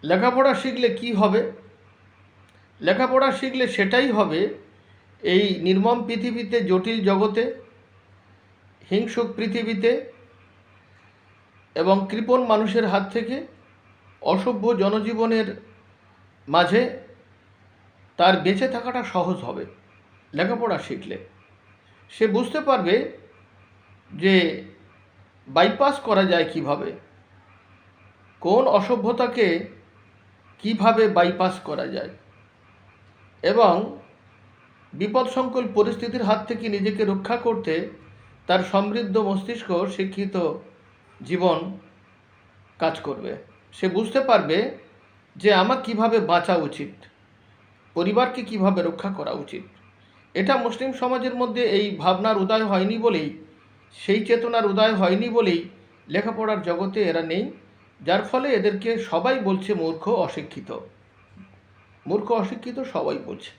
লেখাপড়া শিখলে কি হবে? লেখাপড়া শিখলে সেটাই হবে, এই নির্মম পৃথিবীতে, জটিল জগতে, হিংসুক পৃথিবীতে এবং কৃপণ মানুষের হাত থেকে, অসভ্য জনজীবনের মাঝে তার বেঁচে থাকাটা সহজ হবে। লেখাপড়া শিখলে সে বুঝতে পারবে যে বাইপাস করা যায় কিভাবে, কোন অসভ্যতাকে কিভাবে বাইপাস করা যায়, এবং বিপদসংকুল পরিস্থিতির হাত থেকে নিজেকে রক্ষা করতে তার সমৃদ্ধ মস্তিষ্ক, শিক্ষিত জীবন কাজ করবে। সে বুঝতে পারবে যে আমার কিভাবে বাঁচা উচিত, পরিবারকে কিভাবে রক্ষা করা উচিত। এটা মুসলিম সমাজের মধ্যে এই ভাবনার উদয় হয়নি বলেই, সেই চেতনার উদয় হয়নি বলেই লেখাপড়ার জগতে এরা নেই, যার ফলে এদেরকে সবাই বলছে মূর্খ, অশিক্ষিত। মূর্খ, অশিক্ষিত সবাই বলছে।